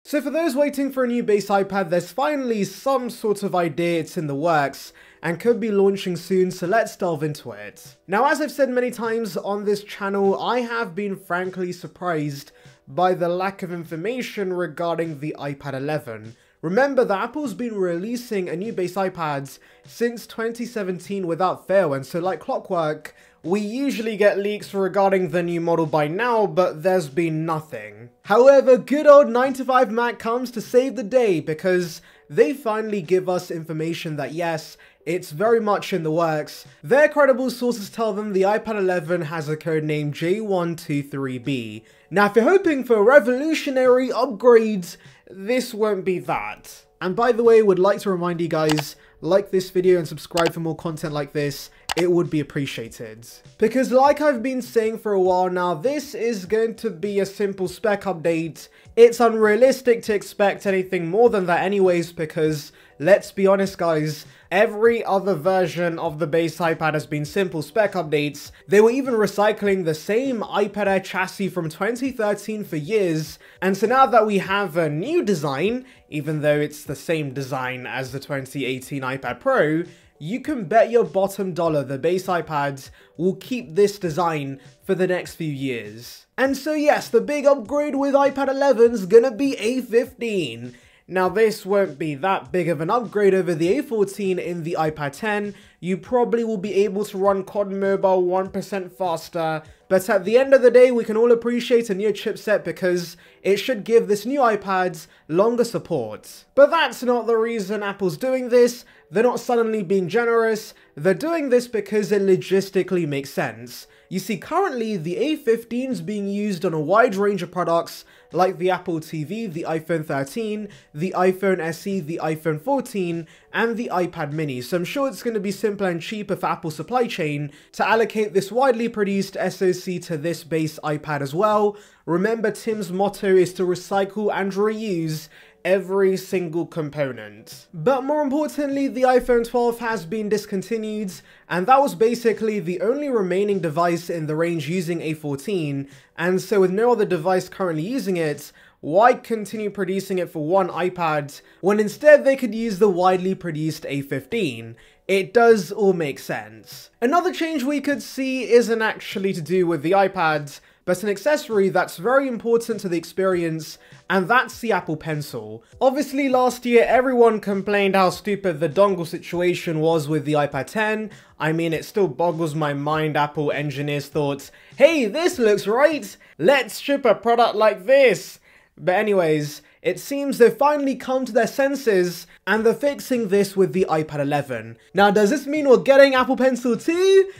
So for those waiting for a new base iPad, there's finally some sort of idea it's in the works and could be launching soon, so let's delve into it. Now, as I've said many times on this channel, I have been frankly surprised by the lack of information regarding the iPad 11. Remember that Apple's been releasing a new base iPads since 2017 without fail, and so like clockwork, we usually get leaks regarding the new model by now, but there's been nothing. However, good old 9to5Mac comes to save the day because they finally give us information that yes, it's very much in the works. Their credible sources tell them the iPad 11 has a codename J123B. Now, if you're hoping for revolutionary upgrades, this won't be that. And by the way, would like to remind you guys, like this video and subscribe for more content like this. It would be appreciated. Because like I've been saying for a while now, this is going to be a simple spec update. It's unrealistic to expect anything more than that anyways, because let's be honest guys, every other version of the base iPad has been simple spec updates. They were even recycling the same iPad Air chassis from 2013 for years, and so now that we have a new design, even though it's the same design as the 2018 iPad Pro, you can bet your bottom dollar the base iPads will keep this design for the next few years. And so yes, the big upgrade with iPad 11 is gonna be A15. Now this won't be that big of an upgrade over the A14 in the iPad 10, you probably will be able to run COD Mobile 1% faster, but at the end of the day we can all appreciate a new chipset because it should give this new iPad longer support. But that's not the reason Apple's doing this. They're not suddenly being generous, they're doing this because it logistically makes sense. You see, currently the A15 is being used on a wide range of products like the Apple TV, the iPhone 13, the iPhone SE, the iPhone 14, and the iPad mini, so I'm sure it's going to be simpler and cheaper for Apple's supply chain to allocate this widely produced SoC to this base iPad as well. Remember, Tim's motto is to recycle and reuse every single component. But more importantly, the iPhone 12 has been discontinued, and that was basically the only remaining device in the range using A14, and so with no other device currently using it, why continue producing it for one iPad when instead they could use the widely produced A15? It does all make sense. Another change we could see isn't actually to do with the iPad, but an accessory that's very important to the experience, and that's the Apple Pencil. Obviously last year everyone complained how stupid the dongle situation was with the iPad 10. I mean, it still boggles my mind Apple engineers thought, hey, this looks right, let's ship a product like this. But anyways, it seems they've finally come to their senses and they're fixing this with the iPad 11. Now, does this mean we're getting Apple Pencil 2?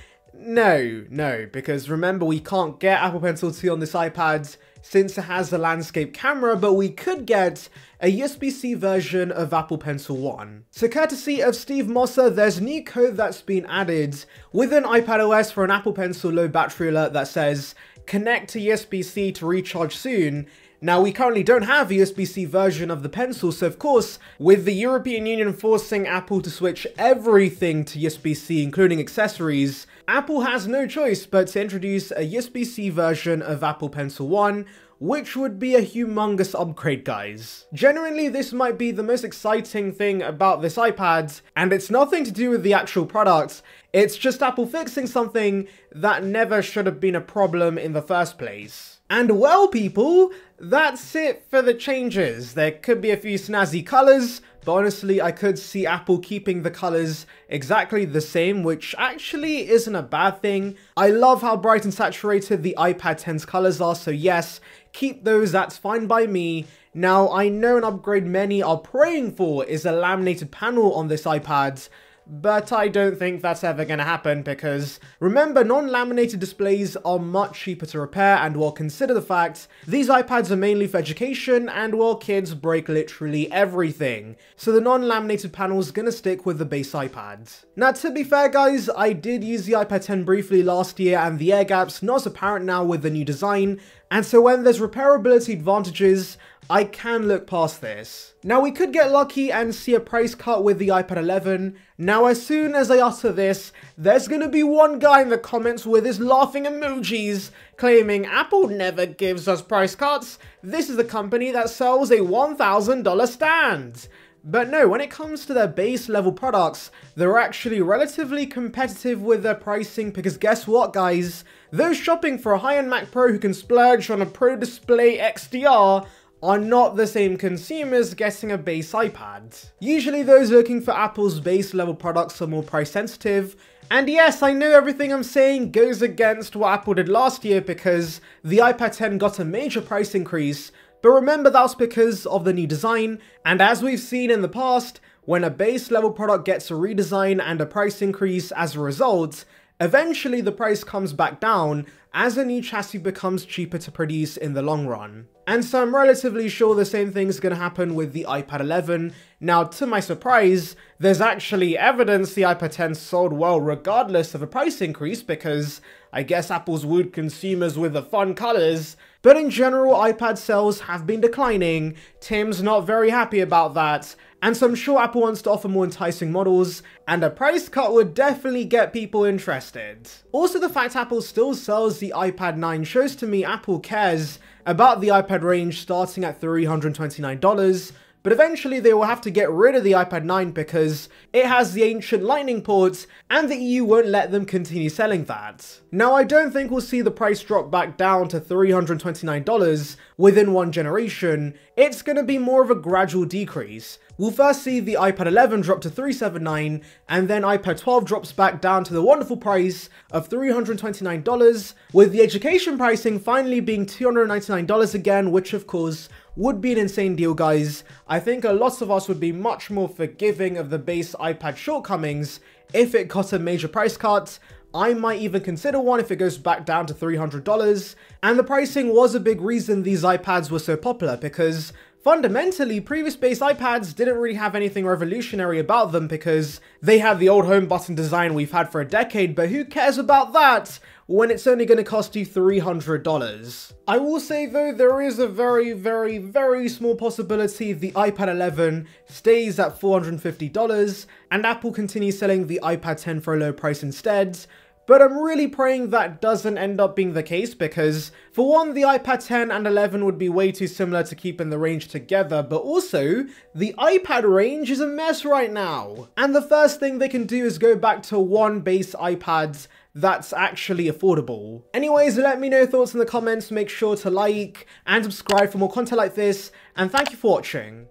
No, because remember we can't get Apple Pencil 2 on this iPad since it has the landscape camera, but we could get a USB-C version of Apple Pencil 1. So courtesy of Steve Mosser, there's new code that's been added within iPadOS for an Apple Pencil low battery alert that says, connect to USB-C to recharge soon. Now, we currently don't have a USB-C version of the Pencil, so of course, with the European Union forcing Apple to switch everything to USB-C, including accessories, Apple has no choice but to introduce a USB-C version of Apple Pencil 1, which would be a humongous upgrade, guys. Genuinely, this might be the most exciting thing about this iPad, and it's nothing to do with the actual product, it's just Apple fixing something that never should have been a problem in the first place. And well, people, that's it for the changes. There could be a few snazzy colors, but honestly, I could see Apple keeping the colors exactly the same, which actually isn't a bad thing. I love how bright and saturated the iPad 10's colors are, so yes, keep those, that's fine by me. Now, I know an upgrade many are praying for is a laminated panel on this iPad, but I don't think that's ever going to happen because, remember, non-laminated displays are much cheaper to repair, and well, consider the fact these iPads are mainly for education and well, kids break literally everything. So the non-laminated panel is going to stick with the base iPad. Now, to be fair guys, I did use the iPad 10 briefly last year and the air gap's not as apparent now with the new design, and so when there's repairability advantages, I can look past this. Now we could get lucky and see a price cut with the iPad 11. Now as soon as I utter this, there's gonna be one guy in the comments with his laughing emojis claiming Apple never gives us price cuts. This is the company that sells a $1,000 stand. But no, when it comes to their base level products, they're actually relatively competitive with their pricing because guess what guys? Those shopping for a high-end Mac Pro who can splurge on a Pro Display XDR are not the same consumers getting a base iPad. Usually those looking for Apple's base level products are more price sensitive. And yes, I know everything I'm saying goes against what Apple did last year because the iPad 10 got a major price increase, but remember that's because of the new design, and as we've seen in the past, when a base level product gets a redesign and a price increase as a result, eventually the price comes back down as a new chassis becomes cheaper to produce in the long run. And so I'm relatively sure the same thing's going to happen with the iPad 11. Now, to my surprise, there's actually evidence the iPad 10 sold well regardless of a price increase because I guess Apple's wooed consumers with the fun colors. But in general, iPad sales have been declining. Tim's not very happy about that. And so I'm sure Apple wants to offer more enticing models, and a price cut would definitely get people interested. Also, the fact Apple still sells the iPad 9 shows to me Apple cares about the iPad range starting at $329, but eventually they will have to get rid of the iPad 9 because it has the ancient lightning ports and the EU won't let them continue selling that. Now I don't think we'll see the price drop back down to $329 within one generation. It's going to be more of a gradual decrease. We'll first see the iPad 11 drop to $379 and then iPad 12 drops back down to the wonderful price of $329, with the education pricing finally being $299 again, which of course would be an insane deal guys. I think a lot of us would be much more forgiving of the base iPad shortcomings if it got a major price cut. I might even consider one if it goes back down to $300, and the pricing was a big reason these iPads were so popular because fundamentally, previous base iPads didn't really have anything revolutionary about them because they had the old home button design we've had for a decade, but who cares about that when it's only going to cost you $300. I will say though, there is a very small possibility the iPad 11 stays at $450 and Apple continues selling the iPad 10 for a low price instead. But I'm really praying that doesn't end up being the case because, for one, the iPad 10 and 11 would be way too similar to keep in the range together, but also, the iPad range is a mess right now. And the first thing they can do is go back to one base iPad that's actually affordable. Anyways, let me know your thoughts in the comments, make sure to like and subscribe for more content like this, and thank you for watching.